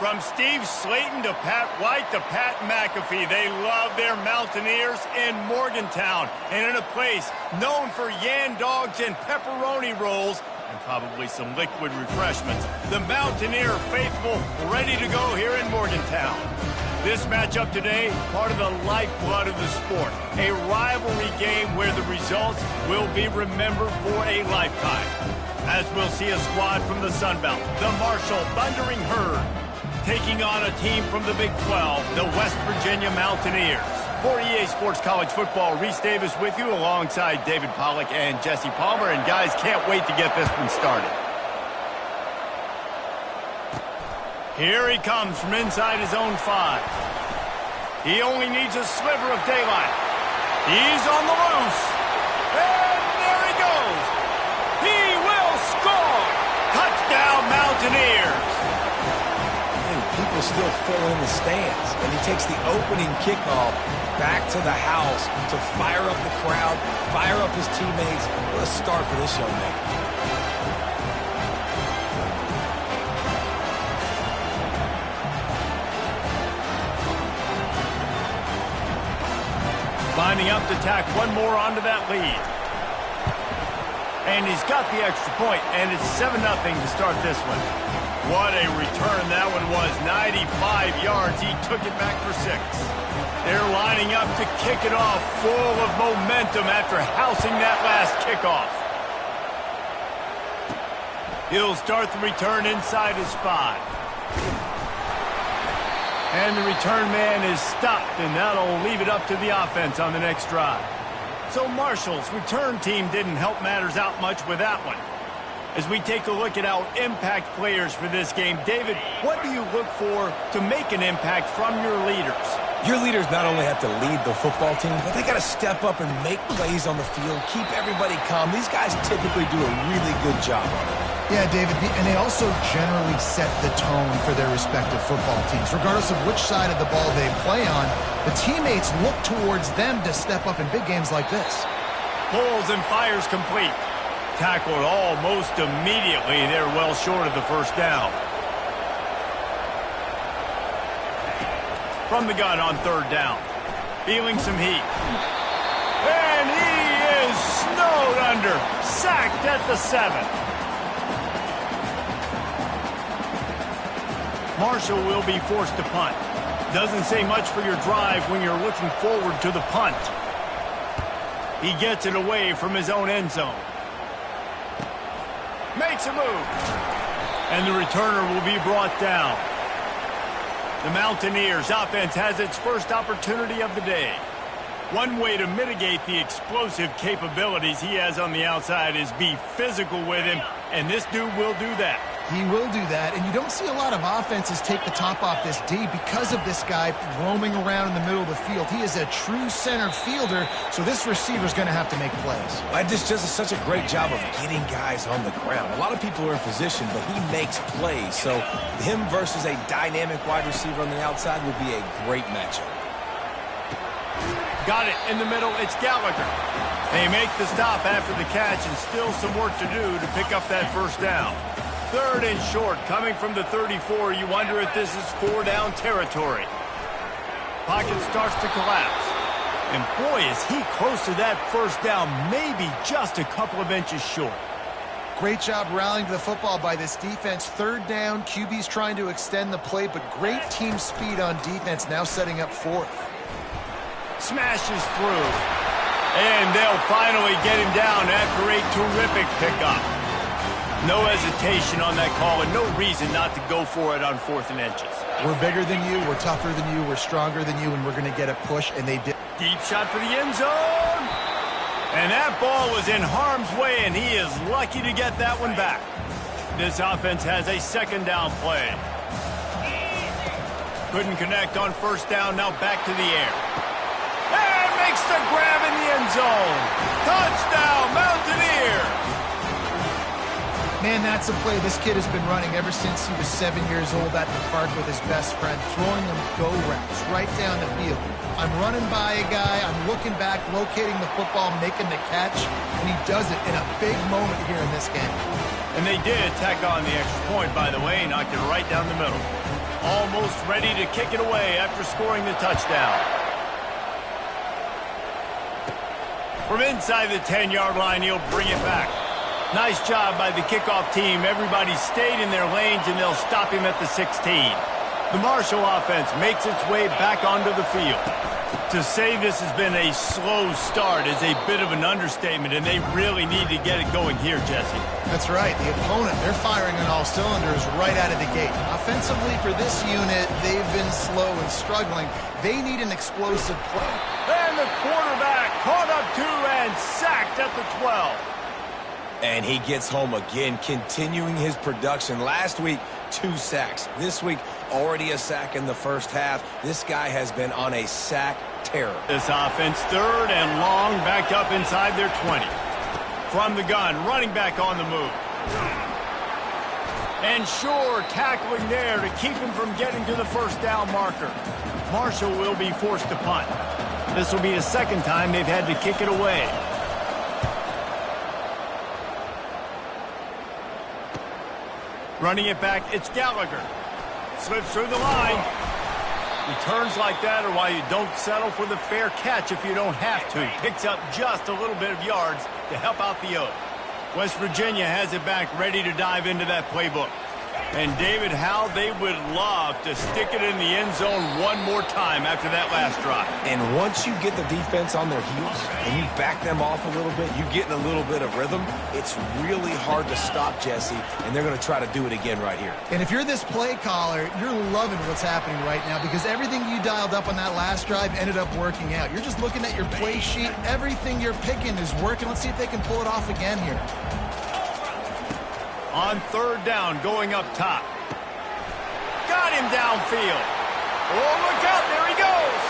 From Steve Slayton to Pat White to Pat McAfee, they love their Mountaineers in Morgantown. And in a place known for Yan Dogs and pepperoni rolls, and probably some liquid refreshments, the Mountaineer faithful ready to go here in Morgantown. This matchup today, part of the lifeblood of the sport. A rivalry game where the results will be remembered for a lifetime. As we'll see a squad from the Sun Belt, the Marshall Thundering Herd, taking on a team from the Big 12, the West Virginia Mountaineers. For EA Sports College Football, Reese Davis with you alongside David Pollack and Jesse Palmer. And guys, can't wait to get this one started. Here he comes from inside his own 5. He only needs a sliver of daylight. He's on the loose. And there he goes. He will score. Touchdown, Mountaineers. People still fill in the stands, and he takes the opening kickoff back to the house to fire up the crowd, fire up his teammates. What a start for this young man. Lining up to tack one more onto that lead. And he's got the extra point, and it's 7-0 to start this one. What a return that one was. 95 yards. He took it back for 6. They're lining up to kick it off full of momentum after housing that last kickoff. He'll start the return inside his 5. And the return man is stopped, and that'll leave it up to the offense on the next drive. So Marshall's return team didn't help matters out much with that one. As we take a look at our impact players for this game, David, what do you look for to make an impact from your leaders? Your leaders not only have to lead the football team, but they got to step up and make plays on the field, keep everybody calm. These guys typically do a really good job on it. Yeah, David, and they also generally set the tone for their respective football teams. Regardless of which side of the ball they play on, the teammates look towards them to step up in big games like this. Pulls and fires complete. Tackled almost immediately. They're well short of the first down. From the gun on 3rd down. Feeling some heat. And he is snowed under. Sacked at the 7. Marshall will be forced to punt. Doesn't say much for your drive when you're looking forward to the punt. He gets it away from his own end zone. Makes a move. And the returner will be brought down. The Mountaineers offense has its first opportunity of the day. One way to mitigate the explosive capabilities he has on the outside is be physical with him, and this dude will do that. He will do that, and you don't see a lot of offenses take the top off this D because of this guy roaming around in the middle of the field. He is a true center fielder, so this receiver's going to have to make plays. This does such a great job of getting guys on the ground. A lot of people are in position, but he makes plays, so him versus a dynamic wide receiver on the outside will be a great matchup. Got it in the middle. It's Gallagher. They make the stop after the catch, and still some work to do to pick up that first down. 3rd and short, coming from the 34. You wonder if this is 4-down territory. Pocket starts to collapse. And boy, is he close to that first down, maybe just a couple of inches short. Great job rallying to the football by this defense. 3rd down, QB's trying to extend the play, but great team speed on defense, now setting up 4th. Smashes through. And they'll finally get him down after a terrific pickup. No hesitation on that call, and no reason not to go for it on 4th and inches. We're bigger than you, we're tougher than you, we're stronger than you, and we're going to get a push, and they did. Deep shot for the end zone. And that ball was in harm's way, and he is lucky to get that one back. This offense has a 2nd down play. Couldn't connect on 1st down, now back to the air. And makes the grab in the end zone. Touchdown, Mountaineers. Man, that's a play this kid has been running ever since he was 7 years old at the park with his best friend, throwing them go routes right down the field. I'm running by a guy, I'm looking back, locating the football, making the catch, and he does it in a big moment here in this game. And they did tack on the extra point, by the way, knocked it right down the middle. almost ready to kick it away after scoring the touchdown. From inside the 10-yard line, he'll bring it back. Nice job by the kickoff team. Everybody stayed in their lanes, and they'll stop him at the 16. The Marshall offense makes its way back onto the field. To say this has been a slow start is a bit of an understatement, and they really need to get it going here, Jesse. That's right. The opponent, they're firing on all cylinders right out of the gate. Offensively, for this unit, they've been slow and struggling. They need an explosive play. And the quarterback caught up to and sacked at the 12. And he gets home again, continuing his production. Last week, 2 sacks. This week, already a sack in the first half. This guy has been on a sack terror. This offense, 3rd and long, backed up inside their 20. From the gun, running back on the move. And Shore tackling there to keep him from getting to the first down marker. Marshall will be forced to punt. This will be the 2nd time they've had to kick it away. Running it back, it's Gallagher. Slips through the line. Returns like that are why you don't settle for the fair catch if you don't have to. Picks up just a little bit of yards to help out the Oak. West Virginia has it back, ready to dive into that playbook. And David, how they would love to stick it in the end zone one more time after that last drive. And once you get the defense on their heels and you back them off a little bit, you get in a little bit of rhythm, it's really hard to stop, Jesse, and they're going to try to do it again right here. And if you're this play caller, you're loving what's happening right now because everything you dialed up on that last drive ended up working out. You're just looking at your play sheet. Everything you're picking is working. Let's see if they can pull it off again here. On 3rd down, going up top. Got him downfield. Oh, look out, there he goes.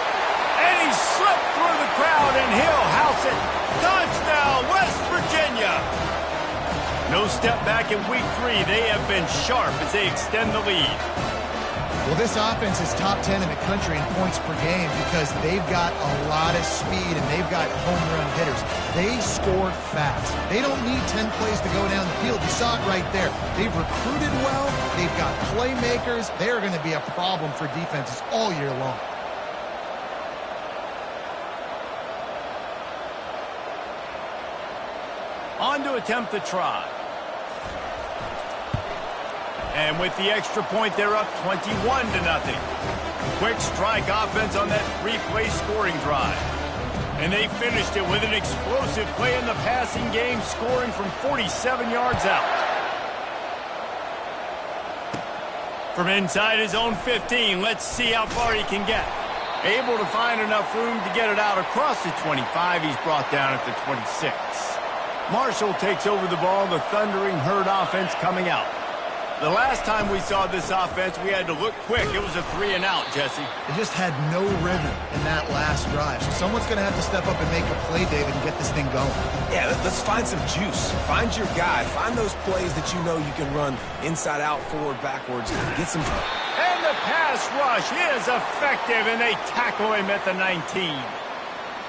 And he slipped through the crowd, and he'll house it. Touchdown, West Virginia. No step back in week 3. They have been sharp as they extend the lead. Well, this offense is top 10 in the country in points per game because they've got a lot of speed and they've got home run hitters. They score fast. They don't need 10 plays to go down the field. You saw it right there. They've recruited well. They've got playmakers. They are going to be a problem for defenses all year long. On to attempt the try. And with the extra point, they're up 21-0. Quick strike offense on that 3-play scoring drive. And they finished it with an explosive play in the passing game, scoring from 47 yards out. From inside his own 15, let's see how far he can get. Able to find enough room to get it out across the 25. He's brought down at the 26. Marshall takes over the ball, the Thundering Herd offense coming out. The last time we saw this offense, we had to look quick. It was a 3-and-out, Jesse. They just had no rhythm in that last drive. So someone's going to have to step up and make a play, David, and get this thing going. Yeah, let's find some juice. Find your guy. Find those plays that you know you can run inside out, forward, backwards. Get some. And the pass rush is effective, and they tackle him at the 19.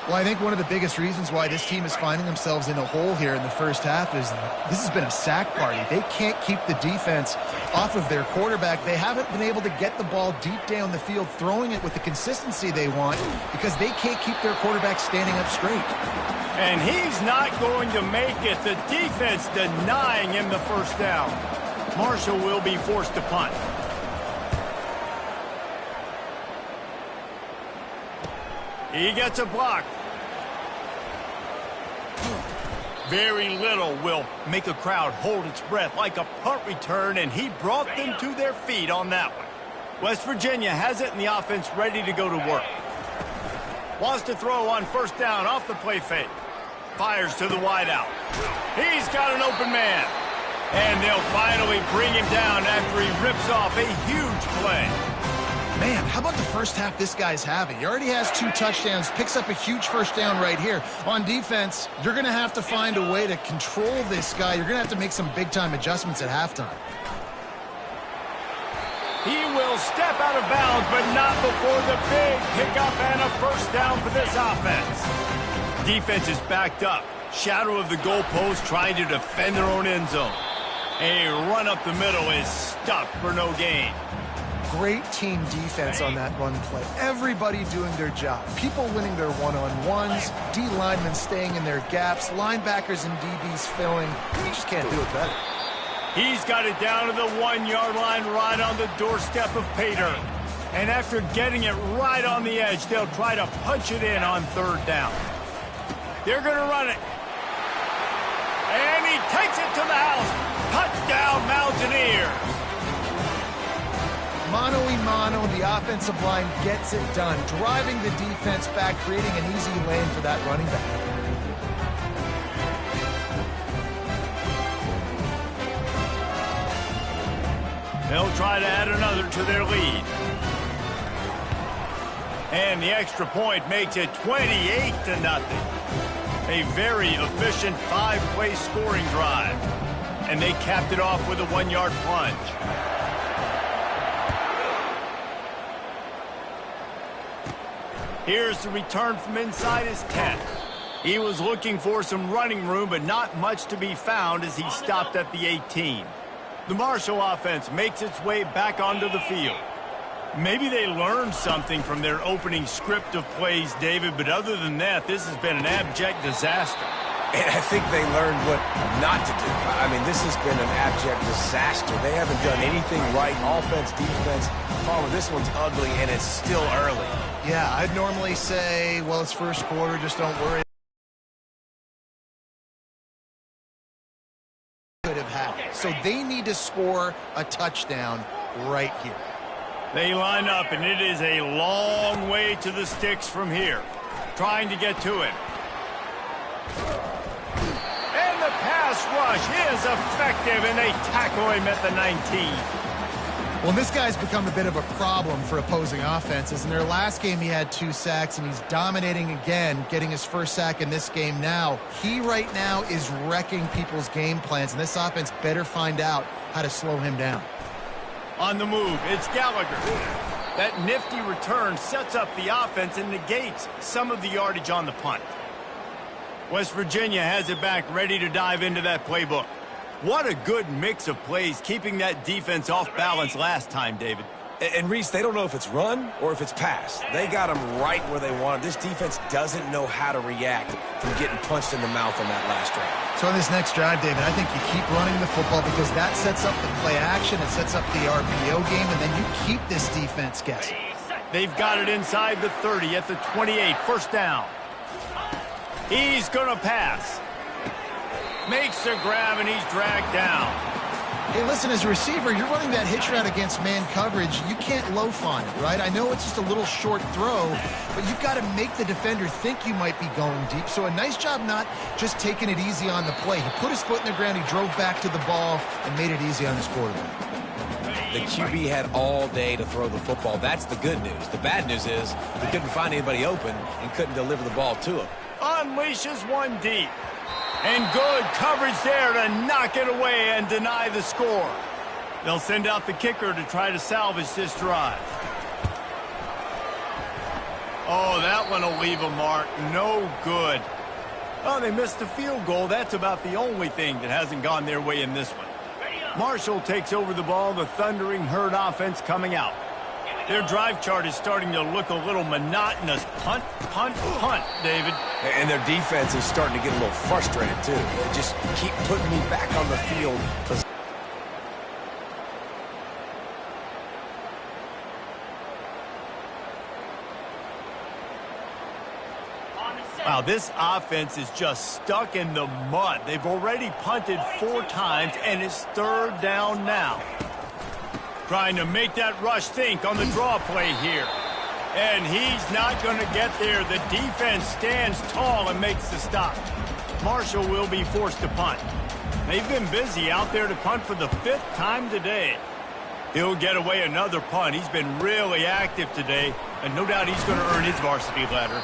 Well, I think one of the biggest reasons why this team is finding themselves in a hole here in the first half is this has been a sack party. They can't keep the defense off of their quarterback. They haven't been able to get the ball deep down the field, throwing it with the consistency they want because they can't keep their quarterback standing up straight. And he's not going to make it. The defense denying him the first down. Marshall will be forced to punt. He gets a block. Very little will make a crowd hold its breath like a punt return, and he brought them to their feet on that one. West Virginia has it, and the offense ready to go to work. Wants to throw on first down off the play fake. Fires to the wideout. He's got an open man. And they'll finally bring him down after he rips off a huge play. Man, how about the first half this guy's having? He already has 2 touchdowns, picks up a huge first down right here. On defense, you're going to have to find a way to control this guy. You're going to have to make some big-time adjustments at halftime. He will step out of bounds, but not before the big pickup and a first down for this offense. Defense is backed up. Shadow of the goalpost trying to defend their own end zone. A run up the middle is stuffed for no gain. great team defense on that run play. Everybody doing their job. People winning their one-on-ones, D linemen staying in their gaps, linebackers and DBs filling. You just can't do it better. He's got it down to the 1-yard line right on the doorstep of Pater. And after getting it right on the edge, they'll try to punch it in on third down. They're going to run it. And he takes it to the house. Touchdown, Mountaineers. Mano-a-mano, the offensive line gets it done, driving the defense back, creating an easy lane for that running back. They'll try to add another to their lead. And the extra point makes it 28-0. A very efficient 5-play scoring drive. And they capped it off with a 1-yard plunge. Here's the return from inside his 10. He was looking for some running room, but not much to be found as he stopped at the 18. The Marshall offense makes its way back onto the field. Maybe they learned something from their opening script of plays, David, but other than that, this has been an abject disaster. And I think they learned what not to do. I mean, this has been an abject disaster. They haven't done anything right. Offense, defense. Palmer, this one's ugly, and it's still early. Yeah, I'd normally say, well, it's first quarter, just don't worry. Could have happened. So they need to score a touchdown right here. They line up, and it is a long way to the sticks from here. Trying to get to it. And the pass rush is effective, and they tackle him at the 19. Well, this guy's become a bit of a problem for opposing offenses. In their last game, he had 2 sacks, and he's dominating again, getting his first sack in this game now. He right now is wrecking people's game plans, and this offense better find out how to slow him down. On the move, it's Gallagher. That nifty return sets up the offense and negates some of the yardage on the punt. West Virginia has it back, ready to dive into that playbook. What a good mix of plays, keeping that defense off balance last time, David. And Reese, they don't know if it's run or if it's pass. They got them right where they want them. This defense doesn't know how to react from getting punched in the mouth on that last drive. So on this next drive, David, I think you keep running the football because that sets up the play action, it sets up the RPO game, and then you keep this defense guessing. They've got it inside the 30 at the 28, first down. He's going to pass. Makes the grab, and he's dragged down. Hey, listen, as a receiver, you're running that hitch route against man coverage. You can't loaf on it, right? I know it's just a little short throw, but you've got to make the defender think you might be going deep. So a nice job not just taking it easy on the play. He put his foot in the ground, he drove back to the ball, and made it easy on his quarterback. The QB had all day to throw the football. That's the good news. The bad news is he couldn't find anybody open and couldn't deliver the ball to him. Unleashes one deep. And good coverage there to knock it away and deny the score. They'll send out the kicker to try to salvage this drive. Oh, that one will leave a mark. No good. Oh, they missed the field goal. That's about the only thing that hasn't gone their way in this one. Marshall takes over the ball, the thundering herd offense coming out. Their drive chart is starting to look a little monotonous. Punt, punt, punt, David. And their defense is starting to get a little frustrated, too. They just keep putting me back on the field. Wow, this offense is just stuck in the mud. They've already punted 4 times, and it's third down now. Trying to make that rush think on the draw play here. And he's not going to get there. The defense stands tall and makes the stop. Marshall will be forced to punt. They've been busy out there to punt for the 5th time today. He'll get away another punt. He's been really active today, and no doubt he's going to earn his varsity letter.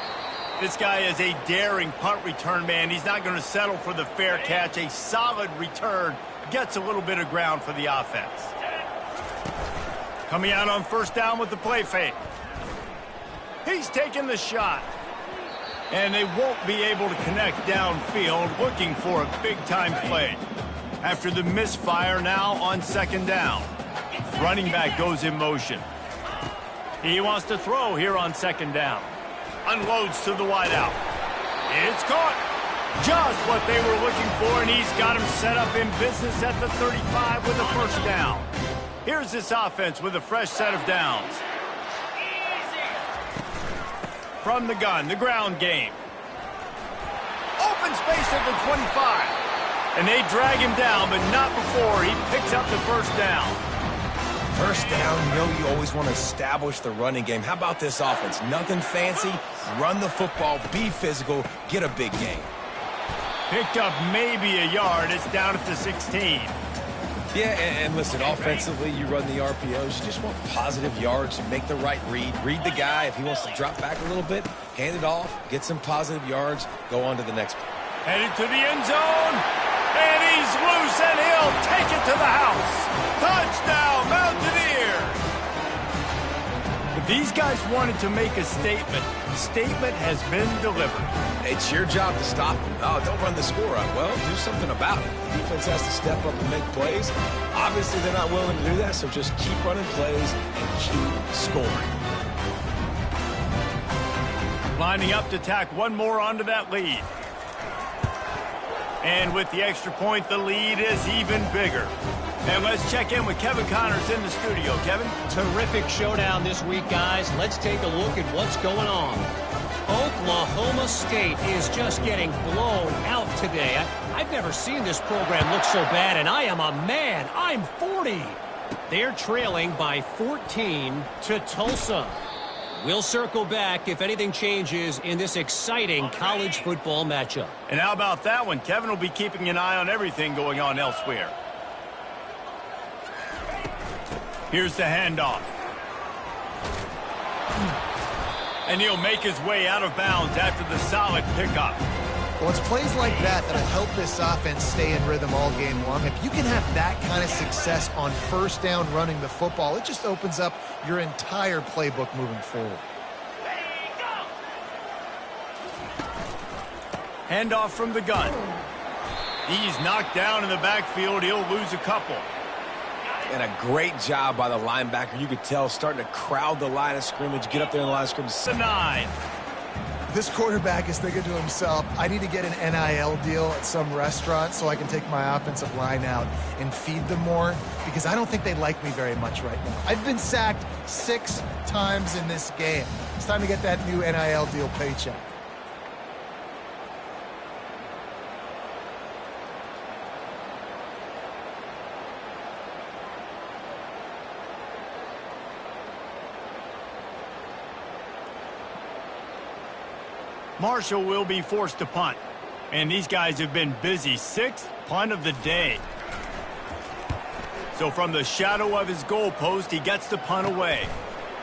This guy is a daring punt return man. He's not going to settle for the fair catch. A solid return gets a little bit of ground for the offense. Coming out on first down with the play fake. He's taking the shot. And they won't be able to connect downfield, looking for a big-time play. After the misfire, now on second down. Running back goes in motion. He wants to throw here on second down. Unloads to the wideout. It's caught. Just what they were looking for, and he's got him set up in business at the 35 with a first down. Here's this offense with a fresh set of downs. From the gun, the ground game. Open space at the 25. And they drag him down, but not before he picks up the first down. First down, you always want to establish the running game. How about this offense? Nothing fancy. Run the football, be physical, get a big gain. Picked up maybe a yard. It's down at the 16. Yeah, and listen, offensively, you run the RPOs. You just want positive yards, make the right read. Read the guy. If he wants to drop back a little bit, hand it off, get some positive yards, go on to the next play. Headed to the end zone. And he's loose, and he'll take it to the house. Touchdown, Mountaineers! If these guys wanted to make a statement, the statement has been delivered. It's your job to stop them. Oh, don't run the score up. Well, do something about it. The defense has to step up and make plays. Obviously, they're not willing to do that, so just keep running plays and keep scoring. Lining up to tack one more onto that lead. And with the extra point, the lead is even bigger. And let's check in with Kevin Connors in the studio. Kevin? Terrific showdown this week, guys. Let's take a look at what's going on. Oklahoma State is just getting blown out today. I've never seen this program look so bad, and I am a man. I'm 40. They're trailing by 14 to Tulsa. We'll circle back if anything changes in this exciting college football matchup. And how about that one? Kevin will be keeping an eye on everything going on elsewhere. Here's the handoff. And he'll make his way out of bounds after the solid pickup. Well, it's plays like that that'll help this offense stay in rhythm all game long. If you can have that kind of success on first down running the football, it just opens up your entire playbook moving forward. Handoff from the gun. He's knocked down in the backfield. He'll lose a couple. And a great job by the linebacker. You could tell starting to crowd the line of scrimmage, get up there in the line of scrimmage. The 9. This quarterback is thinking to himself, I need to get an NIL deal at some restaurant so I can take my offensive line out and feed them more, because I don't think they like me very much right now. I've been sacked 6 times in this game. It's time to get that new NIL deal paycheck. Marshall will be forced to punt. And these guys have been busy. 6th punt of the day. So from the shadow of his goalpost, he gets the punt away.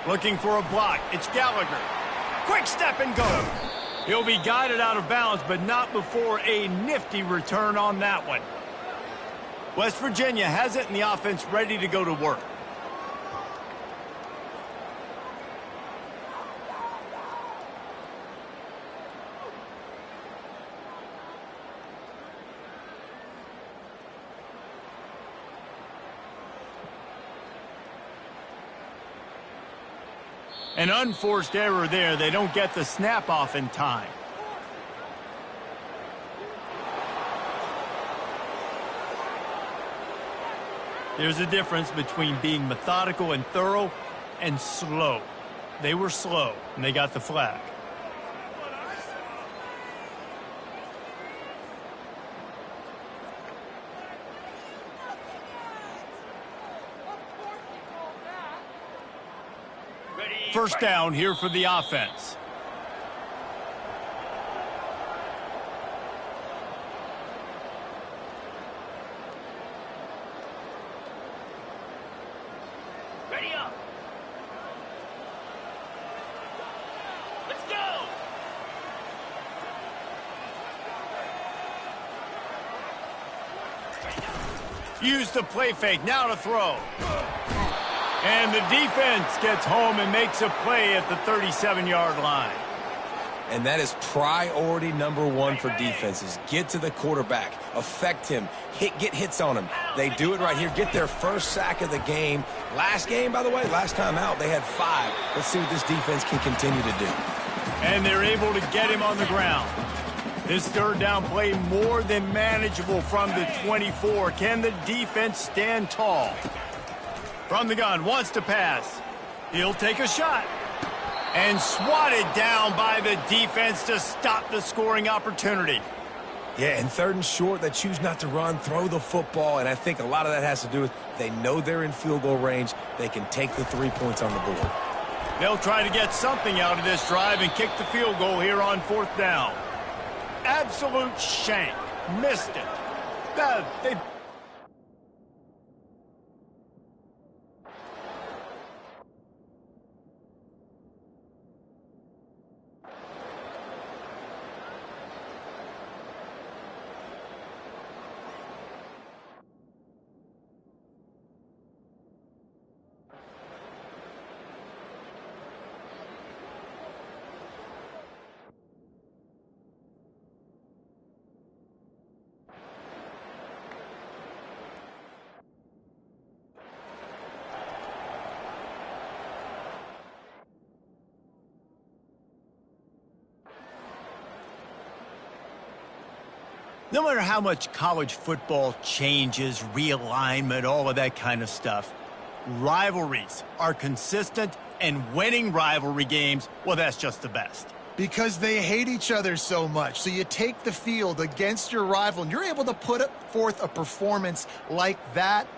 Looking for a block. It's Gallagher. Quick step and go. He'll be guided out of bounds, but not before a nifty return on that one. West Virginia has it, and the offense ready to go to work. An unforced error there. They don't get the snap off in time. There's a difference between being methodical and thorough and slow. They were slow, and they got the flag. First down here for the offense. Ready up. Let's go. Use the play fake. Now to throw. And the defense gets home and makes a play at the 37-yard line. And that is priority number one for defenses. Get to the quarterback, affect him, get hits on him. They do it right here. Get their first sack of the game. Last game, by the way, last time out, they had 5. Let's see what this defense can continue to do. And they're able to get him on the ground. This third down play more than manageable from the 24. Can the defense stand tall? From the gun, wants to pass. He'll take a shot. And swatted down by the defense to stop the scoring opportunity. Yeah, and third and short, they choose not to run, throw the football, and I think a lot of that has to do with they know they're in field goal range. They can take the 3 points on the board. They'll try to get something out of this drive and kick the field goal here on 4th down. Absolute shank. Missed it. They No matter how much college football changes, realignment, all of that kind of stuff, rivalries are consistent, and winning rivalry games, well, that's just the best. Because they hate each other so much. So you take the field against your rival, and you're able to put forth a performance like that.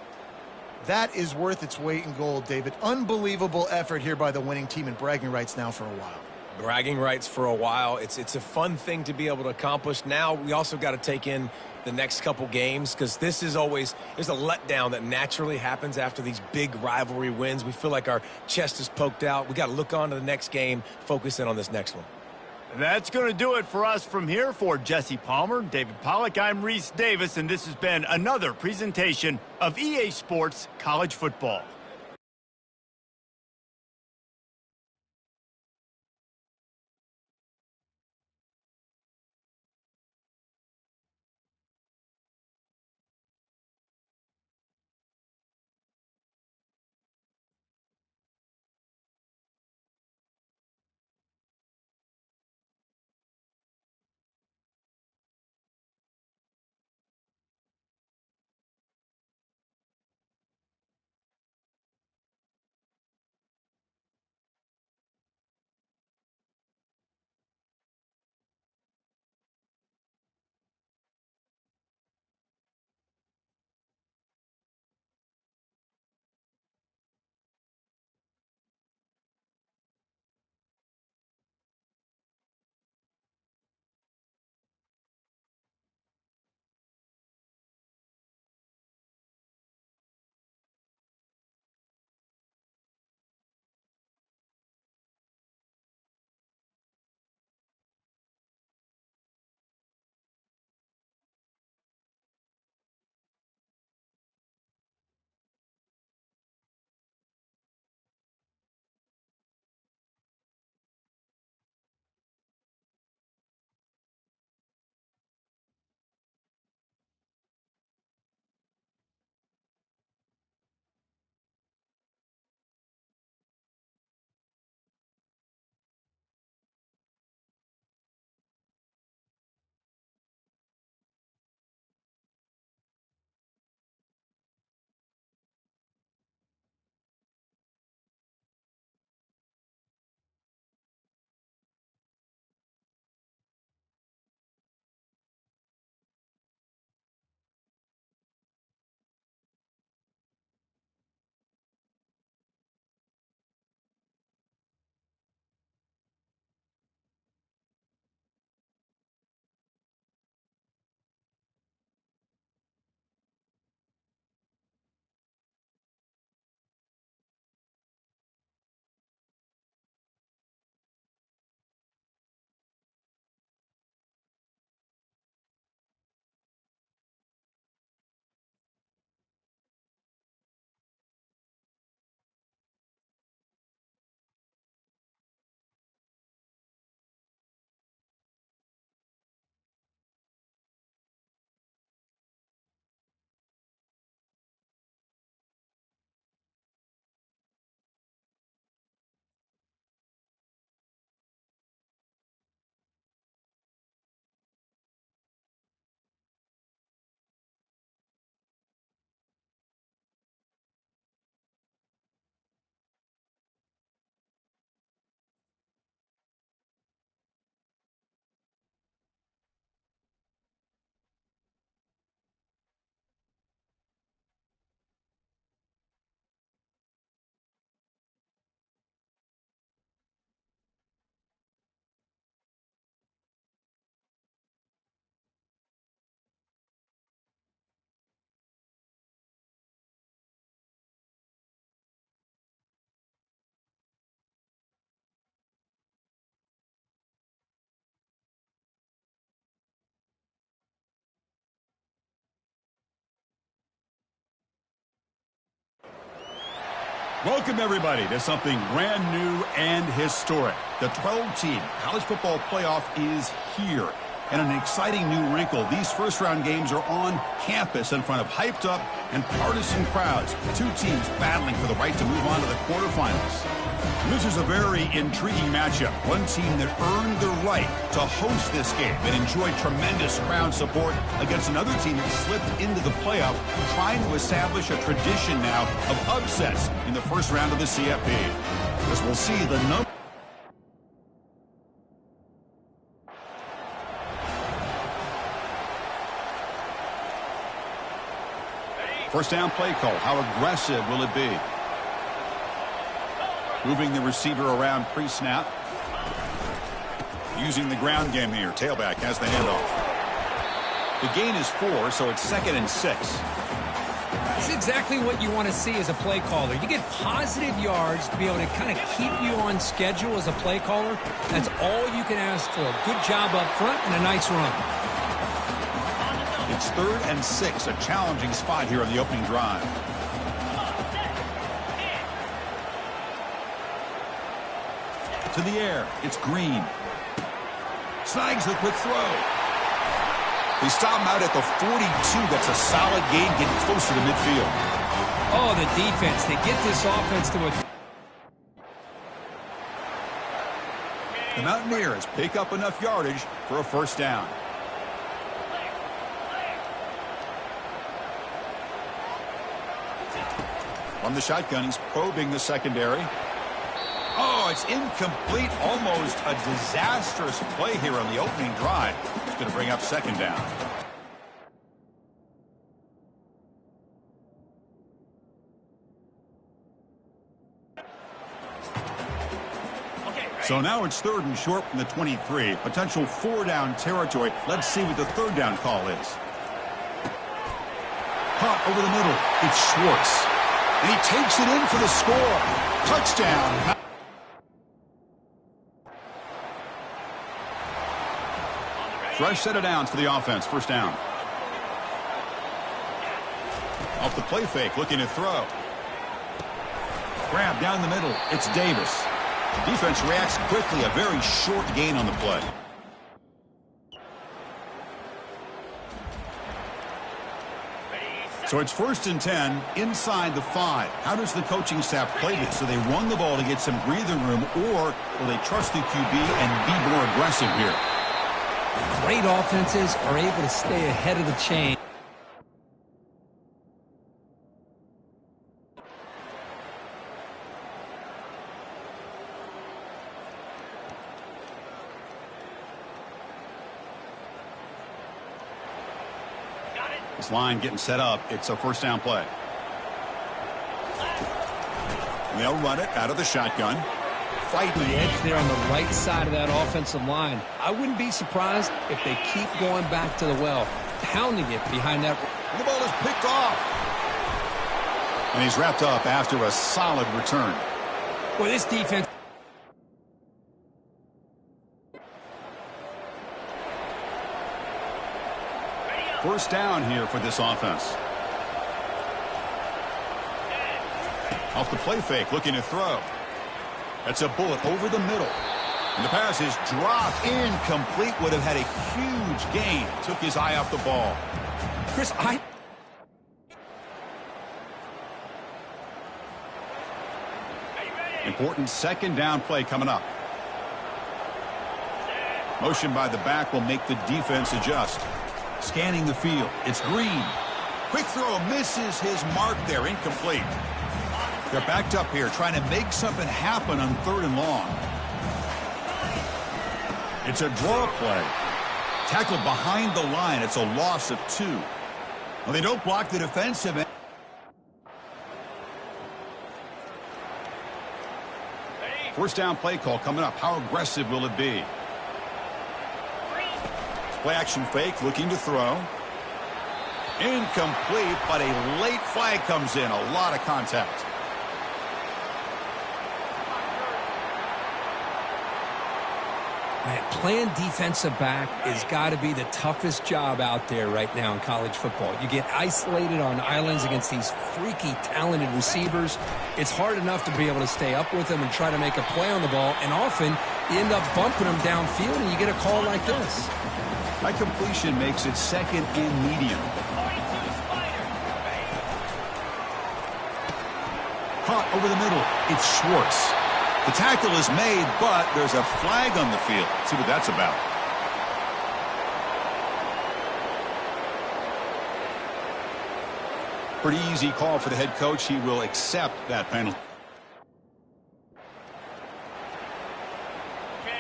That is worth its weight in gold, David. Unbelievable effort here by the winning team, and bragging rights now for a while. Bragging rights for a while. It's a fun thing to be able to accomplish. Now we also got to take in the next couple games because this is always there's a letdown that naturally happens after these big rivalry wins. We feel like our chest is poked out. We got to look on to the next game, focus in on this next one. That's going to do it for us from here. For Jesse Palmer, David Pollack, I'm Reese Davis, and this has been another presentation of EA Sports College Football. Welcome, everybody, to something brand new and historic. The 12-team college football playoff is here. And an exciting new wrinkle, these first-round games are on campus in front of hyped-up and partisan crowds. Two teams battling for the right to move on to the quarterfinals. This is a very intriguing matchup. One team that earned the right to host this game and enjoyed tremendous crowd support against another team that slipped into the playoff, trying to establish a tradition now of upsets in the first round of the CFP. As we'll see the number. First down play call. How aggressive will it be? Moving the receiver around pre-snap. Using the ground game here. Tailback has the handoff. The gain is 4, so it's 2nd and 6. That's exactly what you want to see as a play caller. You get positive yards to be able to kind of keep you on schedule as a play caller. That's all you can ask for. Good job up front and a nice run. It's 3rd and 6, a challenging spot here on the opening drive. To the air, it's Green. Snags the quick throw. They stop him out at the 42. That's a solid gain, getting closer to midfield. Oh, the defense. They get this offense to a... The Mountaineers pick up enough yardage for a first down. From the shotgun, he's probing the secondary. Oh, it's incomplete. Almost a disastrous play here on the opening drive. It's going to bring up second down. So now it's 3rd and short from the 23. Potential 4-down territory. Let's see what the 3rd down call is. Caught over the middle. It's Schwartz. And he takes it in for the score. Touchdown. Fresh set of downs for the offense. First down. Off the play fake, looking to throw. Grab down the middle. It's Davis. Defense reacts quickly. A very short gain on the play. So it's 1st and 10 inside the 5. How does the coaching staff play this? Do they run the ball to get some breathing room, or will they trust the QB and be more aggressive here? Great offenses are able to stay ahead of the chain. This line getting set up. It's a first down play. And they'll run it out of the shotgun. Fighting The edge there on the right side of that offensive line. I wouldn't be surprised if they keep going back to the well, pounding it behind that. The ball is picked off. And he's wrapped up after a solid return. Boy, this defense. First down here for this offense. Off the play fake, looking to throw. That's a bullet over the middle. And the pass is dropped. Incomplete. Would have had a huge gain. Took his eye off the ball. Chris, Important second down play coming up. Motion by the back will make the defense adjust. Scanning the field. It's Green. Quick throw misses his mark there. Incomplete. They're backed up here trying to make something happen on 3rd and long. It's a draw play. Tackled behind the line. It's a loss of 2. Well, they don't block the defensive end. First down play call coming up. How aggressive will it be? Play action fake, looking to throw. Incomplete, but a late flag comes in. A lot of contact. Man, playing defensive back has got to be the toughest job out there right now in college football. You get isolated on islands against these freaky, talented receivers. It's hard enough to be able to stay up with them and try to make a play on the ball, and often you end up bumping them downfield, and you get a call like this. That completion makes it second and medium. Caught over the middle. It's Schwartz. The tackle is made, but there's a flag on the field. Let's see what that's about. Pretty easy call for the head coach. He will accept that penalty.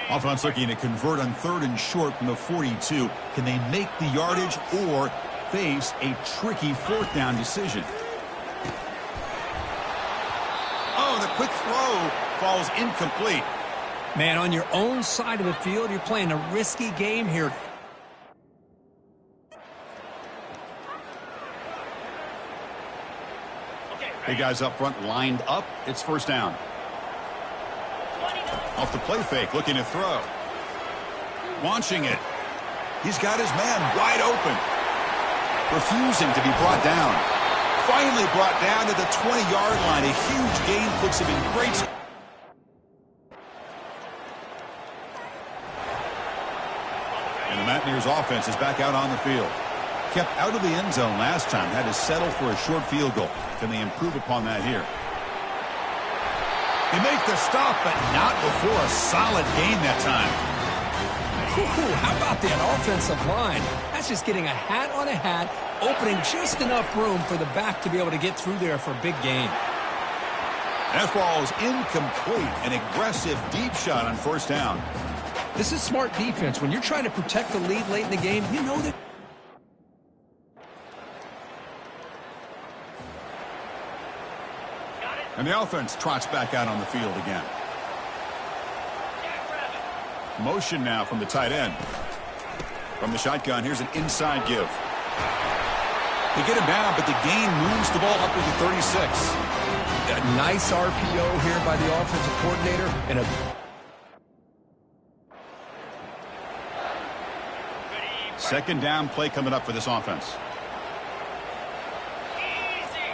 Offense looking to convert on 3rd and short from the 42. Can they make the yardage or face a tricky 4th down decision? Oh, the quick throw falls incomplete. Man, on your own side of the field, you're playing a risky game here. Big guys up front lined up. It's 1st down. Off the play fake, looking to throw. Launching it. He's got his man wide open. Refusing to be brought down. Finally brought down to the 20-yard line. A huge gain puts him in great. And the Mountaineers offense is back out on the field. Kept out of the end zone last time. Had to settle for a short field goal. Can they improve upon that here? They make the stop, but not before a solid gain that time. Ooh, how about that offensive line? That's just getting a hat on a hat, opening just enough room for the back to be able to get through there for a big gain. That ball is incomplete. An aggressive deep shot on 1st down. This is smart defense. When you're trying to protect the lead late in the game, you know that. And the offense trots back out on the field again. Motion now from the tight end. From the shotgun, here's an inside give. They get him down, but the gain moves the ball up to the 36. A nice RPO here by the offensive coordinator. And a 2nd down play coming up for this offense.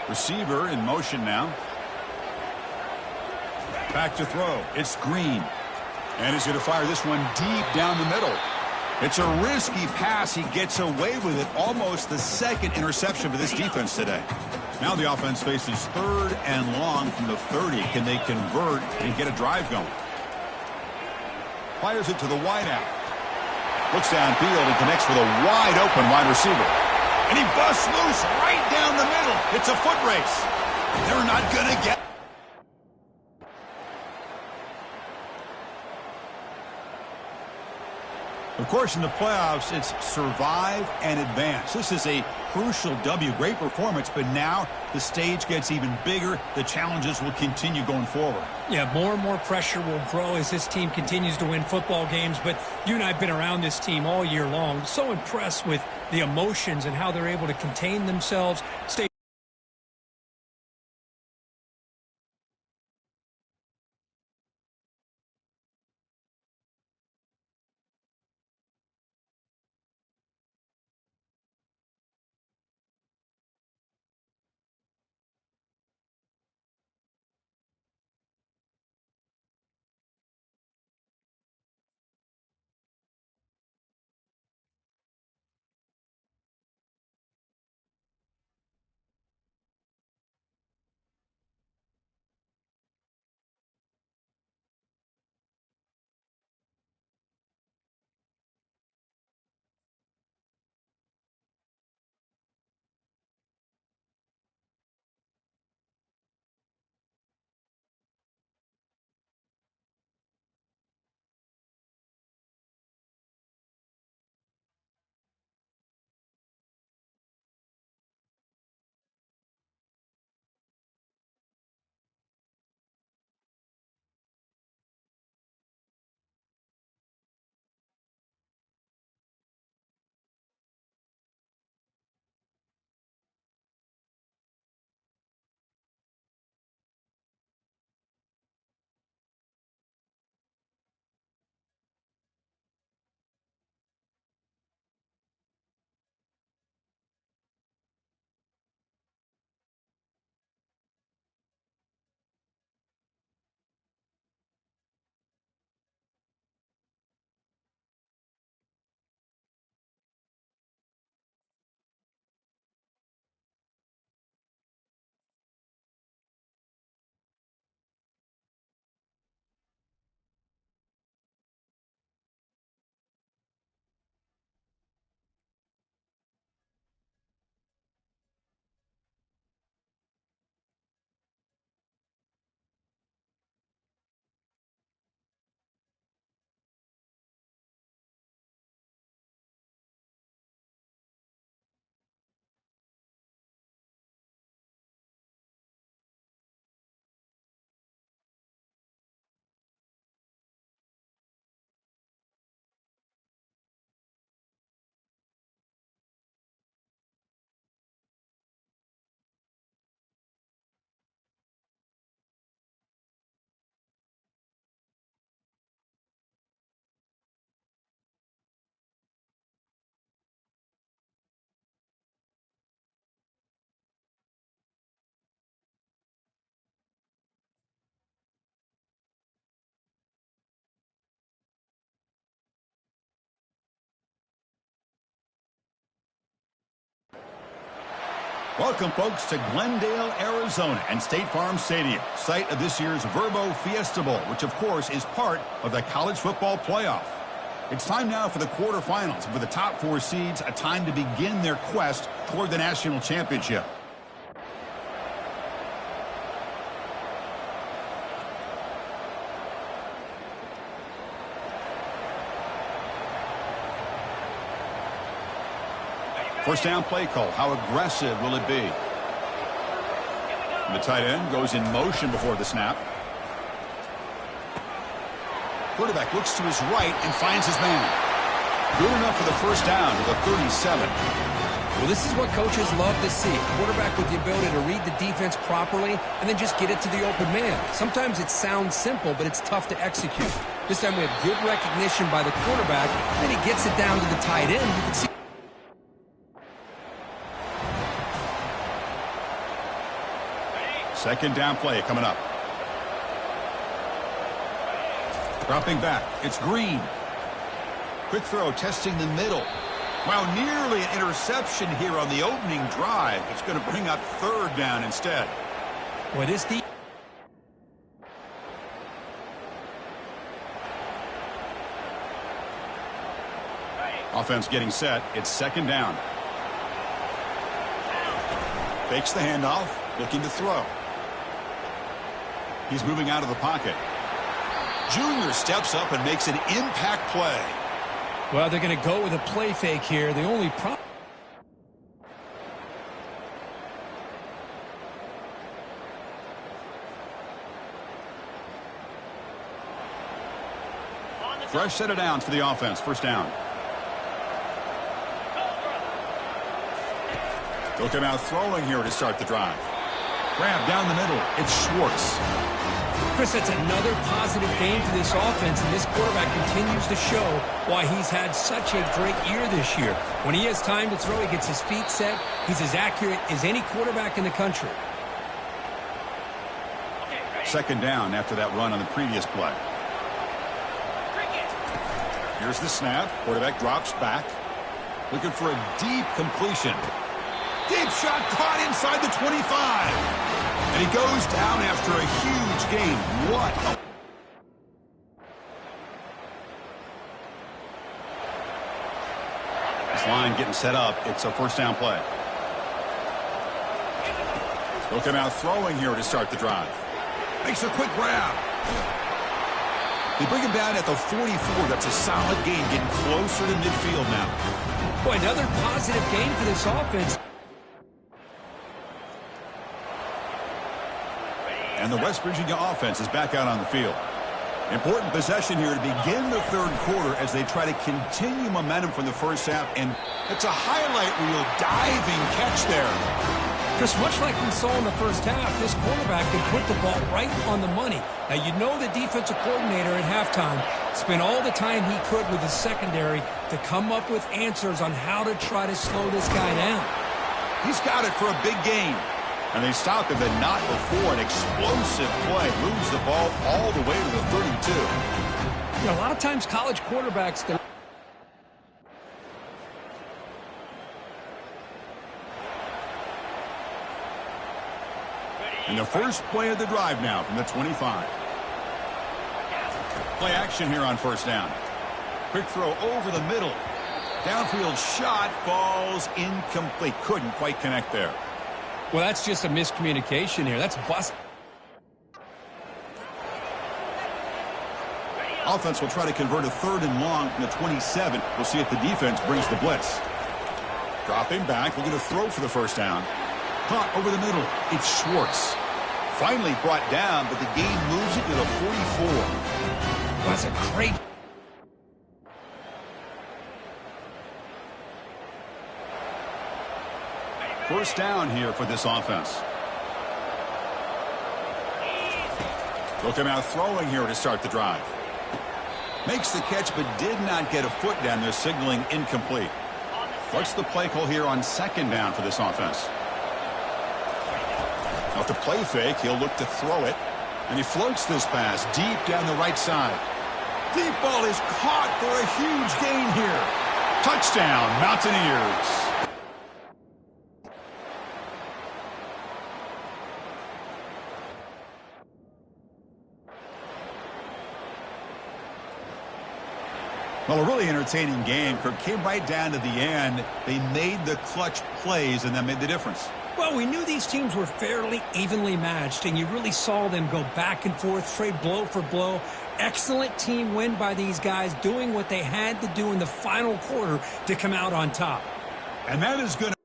Receiver in motion now. Back to throw. It's Green. And he's going to fire this one deep down the middle. It's a risky pass. He gets away with it. Almost the 2nd interception for this defense today. Now the offense faces 3rd and long from the 30. Can they convert and get a drive going? Fires it to the wideout. Looks downfield and connects with a wide open wide receiver. And he busts loose right down the middle. It's a foot race. They're not going to get. Of course, in the playoffs, it's survive and advance. This is a crucial W. Great performance, but now the stage gets even bigger. The challenges will continue going forward. Yeah, more and more pressure will grow as this team continues to win football games. But you and I have been around this team all year long. So impressed with the emotions and how they're able to contain themselves, stay Welcome, folks, to Glendale, Arizona, and State Farm Stadium, site of this year's Verbo Fiesta Bowl, which, of course, is part of the college football playoff. It's time now for the quarterfinals. For the top 4 seeds, a time to begin their quest toward the national championship. First down play call. How aggressive will it be? And the tight end goes in motion before the snap. Quarterback looks to his right and finds his man. Good enough for the first down to the 37. Well, this is what coaches love to see. A quarterback with the ability to read the defense properly and then just get it to the open man. Sometimes it sounds simple, but it's tough to execute. This time we have good recognition by the quarterback, and then he gets it down to the tight end. You can see. Second down play coming up. Dropping back, it's Green. Quick throw, testing the middle. Wow, nearly an interception here on the opening drive. It's going to bring up third down instead. What is the... Offense getting set. It's second down. Fakes the handoff, looking to throw. He's moving out of the pocket. Junior steps up and makes an impact play. Well, they're going to go with a play fake here. The only problem... Fresh set of downs for the offense. First down. They'll come out throwing here to start the drive. Grab down the middle. It's Schwartz. Chris, that's another positive game for this offense, and this quarterback continues to show why he's had such a great year this year. When he has time to throw, he gets his feet set. He's as accurate as any quarterback in the country. Second down after that run on the previous play. Here's the snap. Quarterback drops back. Looking for a deep completion. Deep shot caught inside the 25. And he goes down after a huge gain. What a... This line getting set up. It's a first down play. They'll come out throwing here to start the drive. Makes a quick grab. They bring him down at the 44. That's a solid gain, getting closer to midfield now. Boy, another positive gain for this offense. And the West Virginia offense is back out on the field. Important possession here to begin the third quarter as they try to continue momentum from the first half. And it's a highlight reel diving catch there. Chris, much like we saw in the first half, this quarterback can put the ball right on the money. Now, you know the defensive coordinator at halftime spent all the time he could with his secondary to come up with answers on how to try to slow this guy down. He's got it for a big gain. And they stop him, but not before an explosive play. Moves the ball all the way to the 32. You know, a lot of times college quarterbacks... And the first play of the drive now from the 25. Play action here on first down. Quick throw over the middle. Downfield shot falls incomplete. Couldn't quite connect there. Well, that's just a miscommunication here. That's bust. Offense will try to convert a third and long from the 27. We'll see if the defense brings the blitz. Dropping back. We're going to throw for the first down. Caught over the middle. It's Schwartz. Finally brought down, but the gain moves it to the 44. Well, that's a great... First down here for this offense. They'll come out throwing here to start the drive. Makes the catch, but did not get a foot down there, signaling incomplete. What's the play call here on second down for this offense? Off the play fake, he'll look to throw it. And he floats this pass deep down the right side. Deep ball is caught for a huge gain here. Touchdown, Mountaineers. Well, a really entertaining game. Kirk came right down to the end. They made the clutch plays, and that made the difference. Well, we knew these teams were fairly evenly matched, and you really saw them go back and forth, trade blow for blow. Excellent team win by these guys, doing what they had to do in the final quarter to come out on top. And that is going to...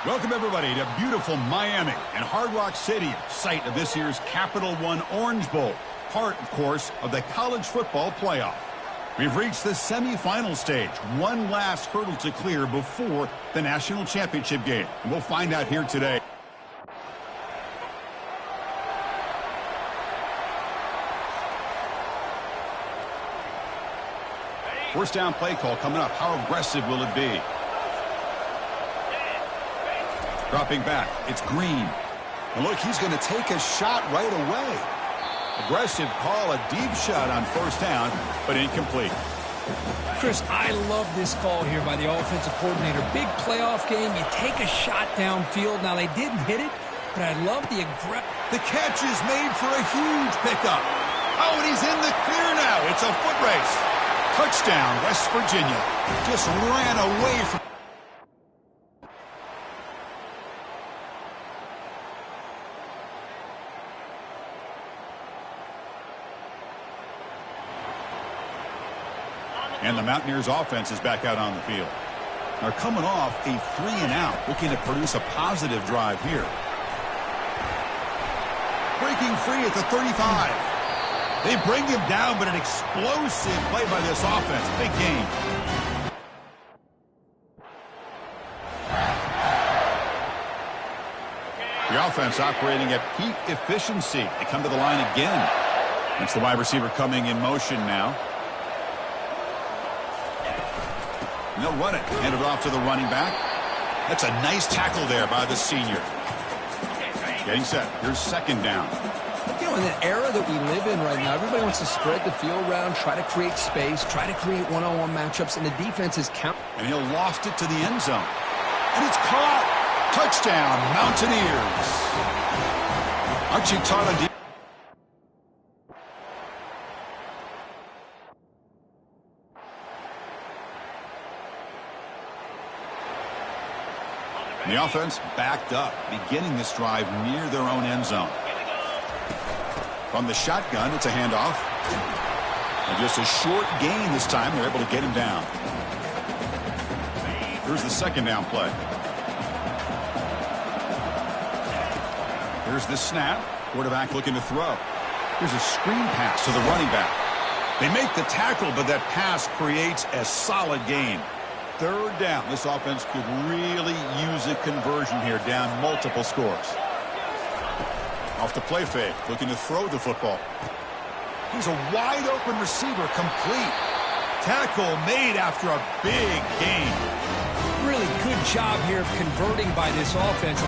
Welcome, everybody, to beautiful Miami and Hard Rock Stadium, site of this year's Capital One Orange Bowl, part, of course, of the college football playoff. We've reached the semifinal stage, one last hurdle to clear before the national championship game. And we'll find out here today. First down play call coming up. How aggressive will it be? Dropping back, it's Green. And look, he's going to take a shot right away. Aggressive call, a deep shot on first down, but incomplete. Chris, I love this call here by the offensive coordinator. Big playoff game, you take a shot downfield. Now, they didn't hit it, but I love the The catch is made for a huge pickup. Oh, and he's in the clear now. It's a foot race. Touchdown, West Virginia. Just ran away from... And the Mountaineers offense is back out on the field. They're coming off a 3-and-out, looking to produce a positive drive here. Breaking free at the 35. They bring him down, but an explosive play by this offense. Big game. The offense operating at peak efficiency. They come to the line again. It's the wide receiver coming in motion now. And they'll run it. Hand it off to the running back. That's a nice tackle there by the senior. Getting set. Here's second down. You know, in the era that we live in right now, everybody wants to spread the field around, try to create space, try to create one-on-one matchups, and the defense is count. And he'll loft it to the end zone. And it's caught. Touchdown, Mountaineers. Archie taught a deep. The offense backed up, beginning this drive near their own end zone. From the shotgun, it's a handoff. And just a short gain this time. They're able to get him down. Here's the second down play. Here's the snap. Quarterback looking to throw. Here's a screen pass to the running back. They make the tackle, but that pass creates a solid gain. Third down. This offense could really use a conversion here, down multiple scores. Off the play fake, looking to throw the football. Here's a wide open receiver, complete. tackle made after a big gain. Really good job here of converting by this offense.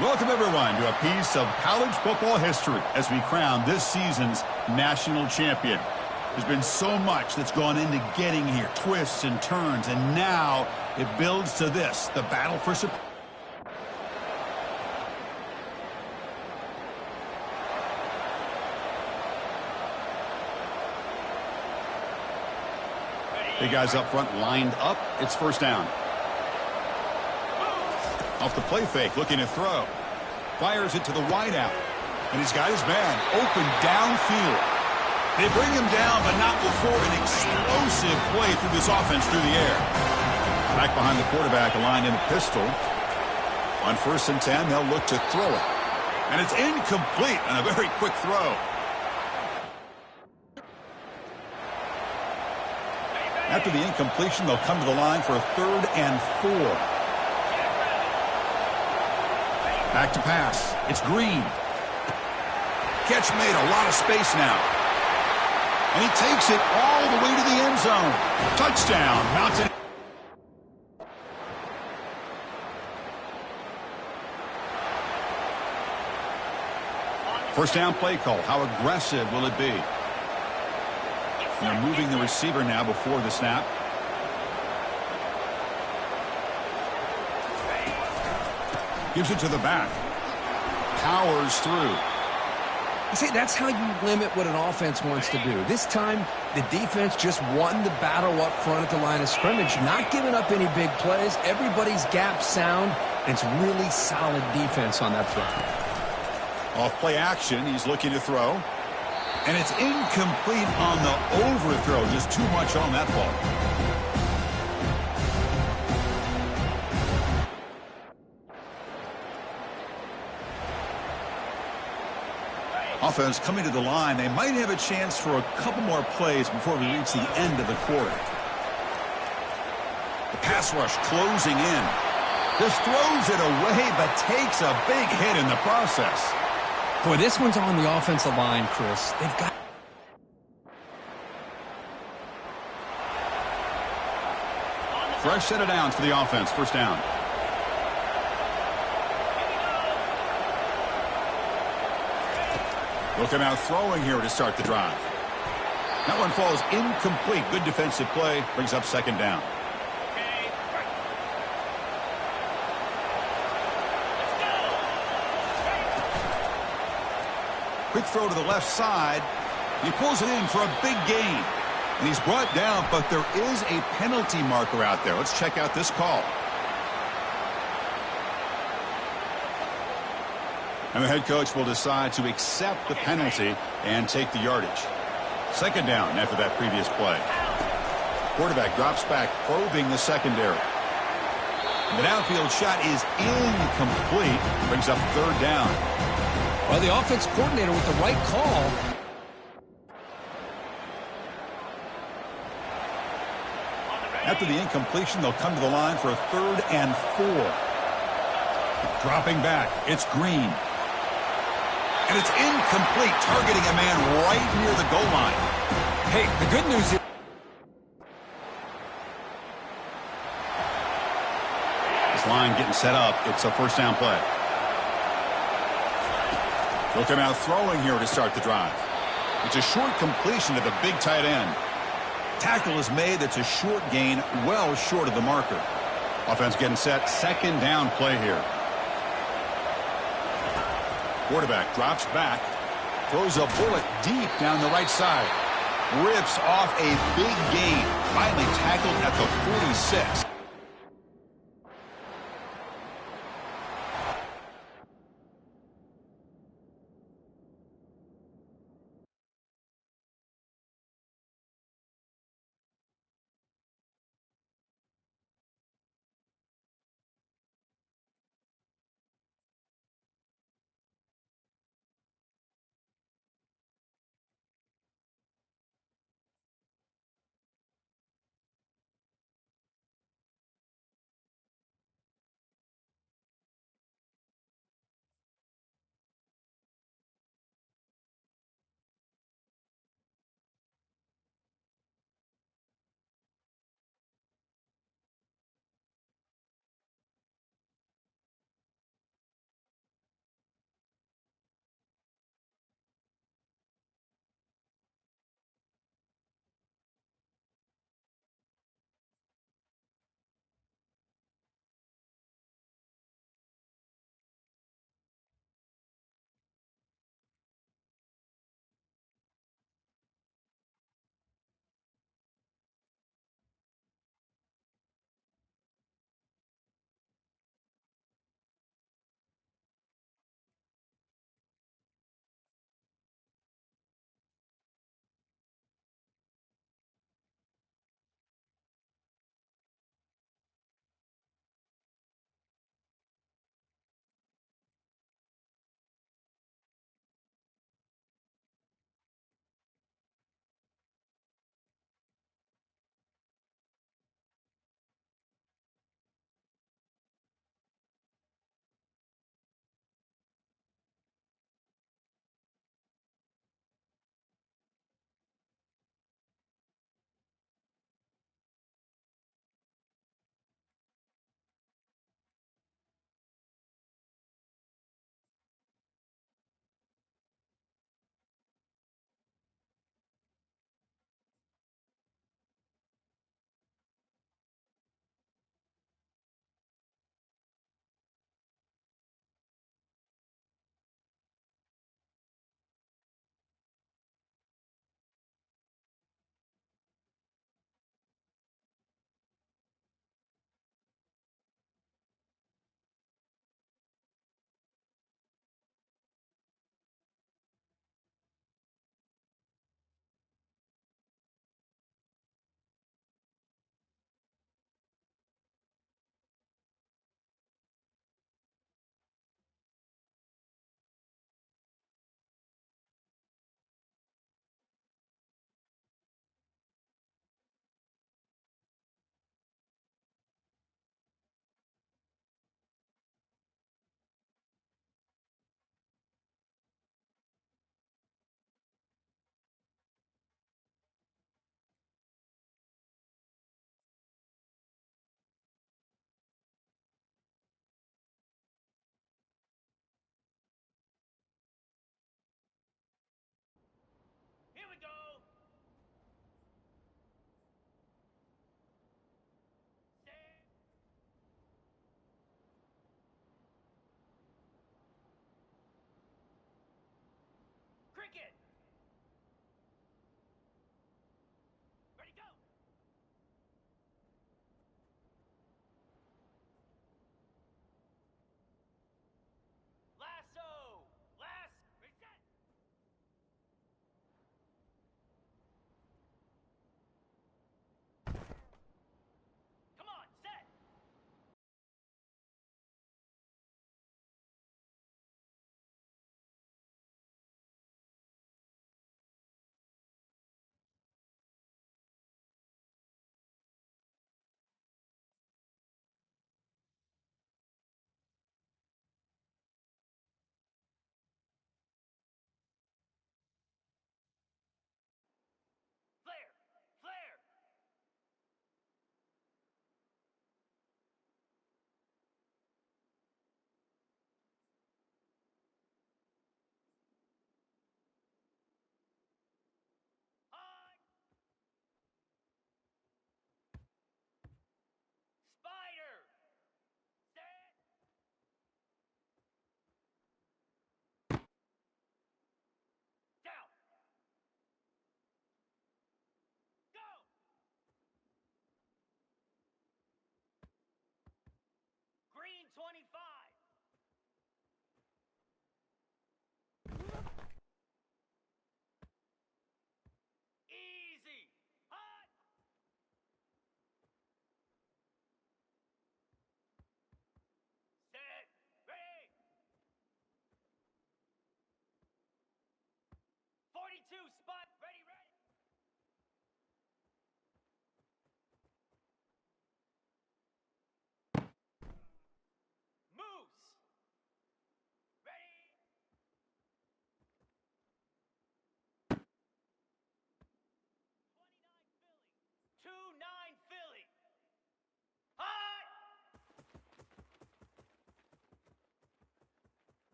Welcome, everyone, to a piece of college football history as we crown this season's national champion. There's been so much that's gone into getting here, twists and turns, and now it builds to this, the battle for supremacy. The guys up front lined up. It's first down. Off the play fake, looking to throw. Fires it to the wideout. And he's got his man open downfield. They bring him down, but not before an explosive play through this offense through the air. Back behind the quarterback, aligned in a pistol. On 1st and 10, they'll look to throw it. And it's incomplete on a very quick throw. After the incompletion, they'll come to the line for a 3rd and 4. Back to pass. It's Green. Catch made, a lot of space now. And he takes it all the way to the end zone. Touchdown, Mountain. First down play call. How aggressive will it be? They're moving the receiver now before the snap. Gives it to the back. Powers through. I say that's how you limit what an offense wants to do. This time, the defense just won the battle up front at the line of scrimmage, not giving up any big plays. Everybody's gap sound, and it's really solid defense on that front. Off play action, he's looking to throw. And it's incomplete on the overthrow. Just too much on that ball. Offense coming to the line. They might have a chance for a couple more plays before we reach the end of the quarter. The pass rush closing in. Just throws it away, but takes a big hit in the process. Boy, this one's on the offensive line, Chris. They've got... Fresh set of downs for the offense. First down. Looking out throwing here to start the drive. That one falls incomplete. Good defensive play. Brings up second down. Quick throw to the left side. He pulls it in for a big gain. And he's brought down, but there is a penalty marker out there. Let's check out this call. And the head coach will decide to accept the penalty and take the yardage. Second down after that previous play. Quarterback drops back, probing the secondary. The downfield shot is incomplete. Brings up third down. Well, the offense coordinator with the right call. After the incompletion, they'll come to the line for a 3rd and 4. Dropping back, it's Green. And it's incomplete, targeting a man right near the goal line. Hey, the good news is... This line getting set up. It's a first down play. Looking out throwing here to start the drive. It's a short completion to the big tight end. Tackle is made. That's a short gain, well short of the marker. Offense getting set. Second down play here. Quarterback drops back. Throws a bullet deep down the right side. Rips off a big gain. Finally tackled at the 46.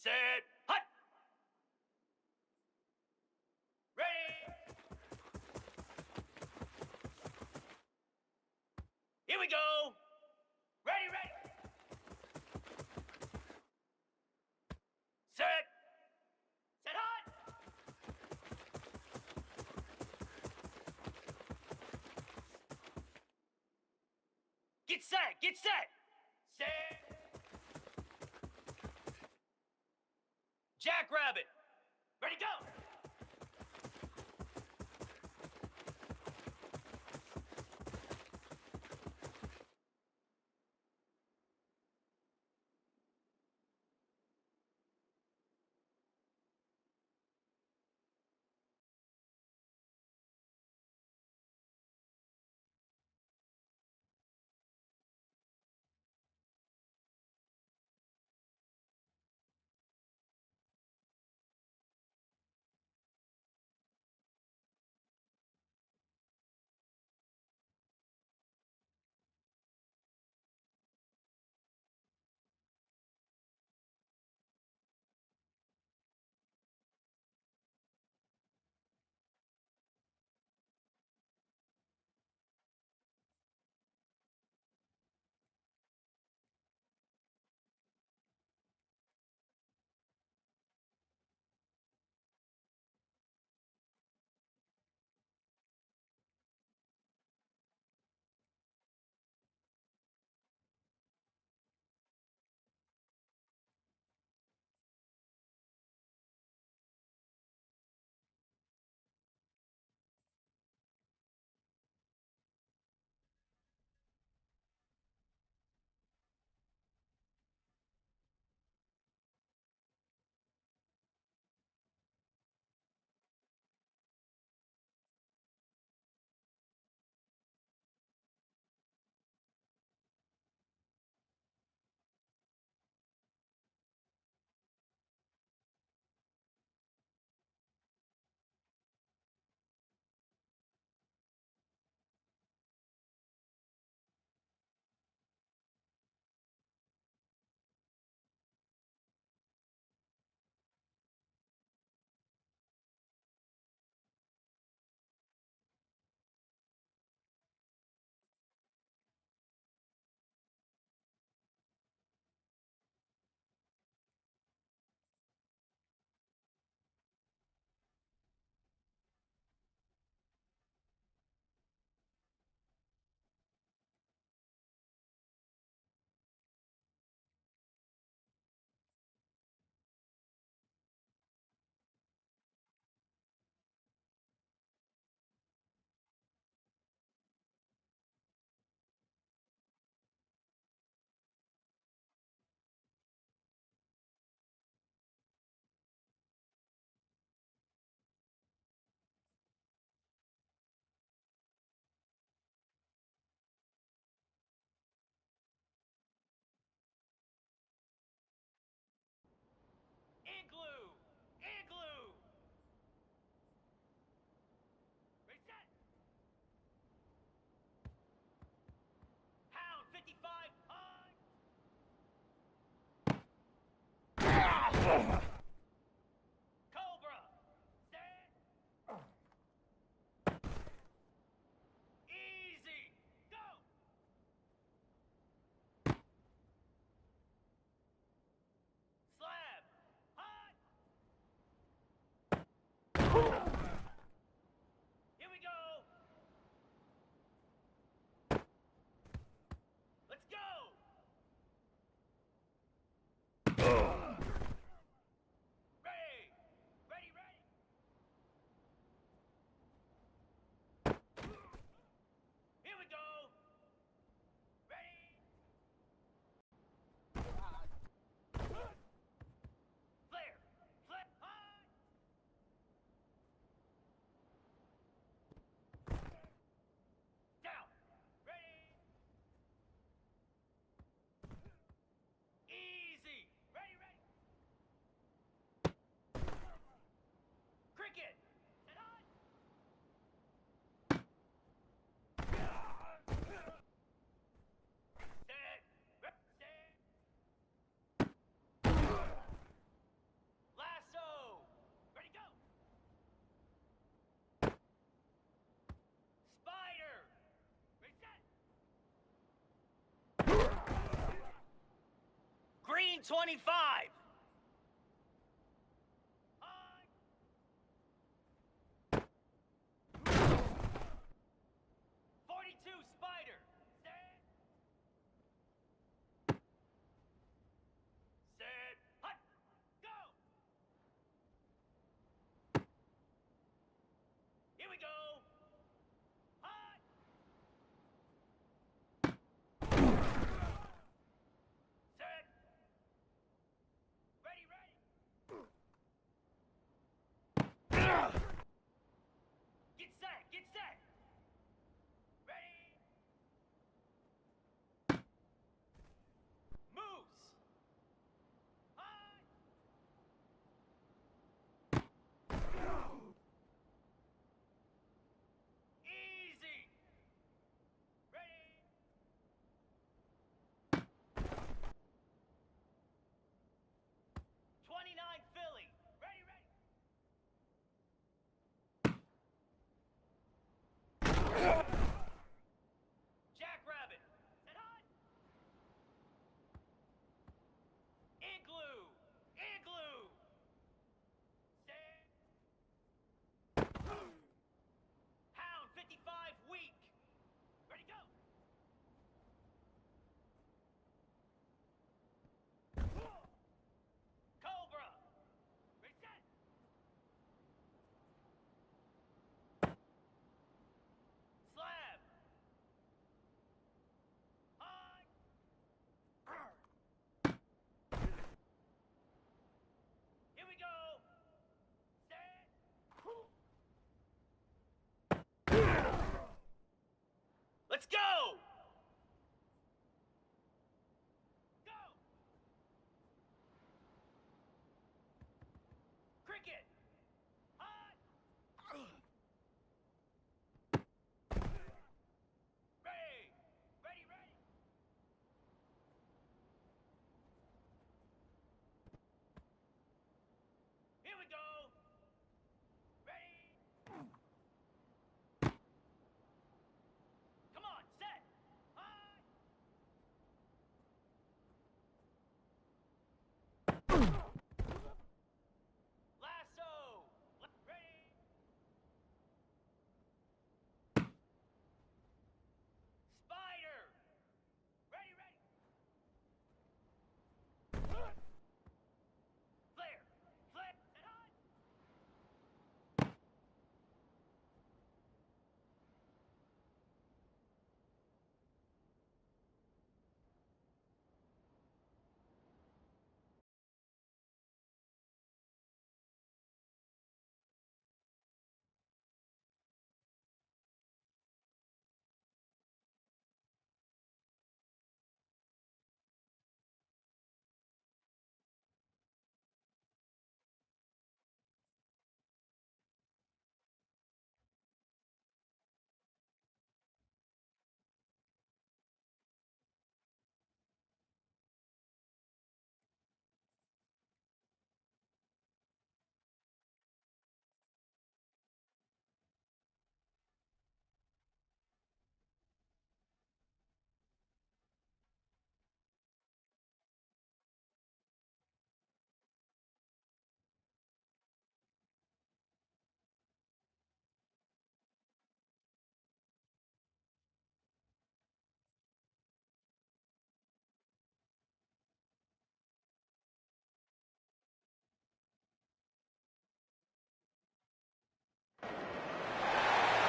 Set. Hut. Ready. Here we go. Ready, ready. Set. Set hot. Get set. Get set. Set. Jackrabbit. Ready, go. Igloo! Igloo! Reset! Hound 55 high! Cobra! Stand! Easy! Go! Slab! Hot! Here we go! Let's go! Ready! Ready, ready! Here we go! Ready! Flare! Flare! Hot! 1925. 42 Spider. Set, hut, go. Here we go. Hut. Set. Ready, ready. Get set, get set. Ready. Moves. Hut. Easy. Ready. 29 Philly. Ready, ready. Jackrabbit. Set hot. Igloo. Igloo. Set. Hound 55 weak. Ready, go. Cobra. Ready, set. Slab. Hot. Here we go. Set. Let's go. Go. Cricket. Hot. Ready. Ready, ready. Here we go. Ready. Come on, set. Hot. Lasso. Ready. Spider. Ready, ready. Flare. Flare. Set hot.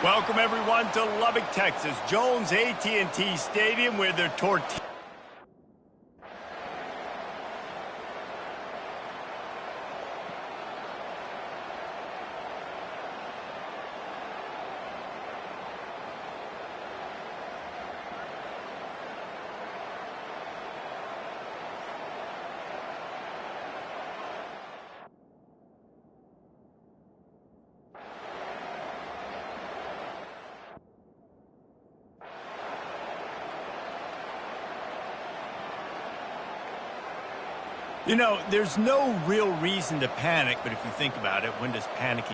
Welcome, everyone, to Lubbock, Texas, Jones AT&T Stadium, where the tortilla... You know, there's no real reason to panic, but if you think about it, when does panic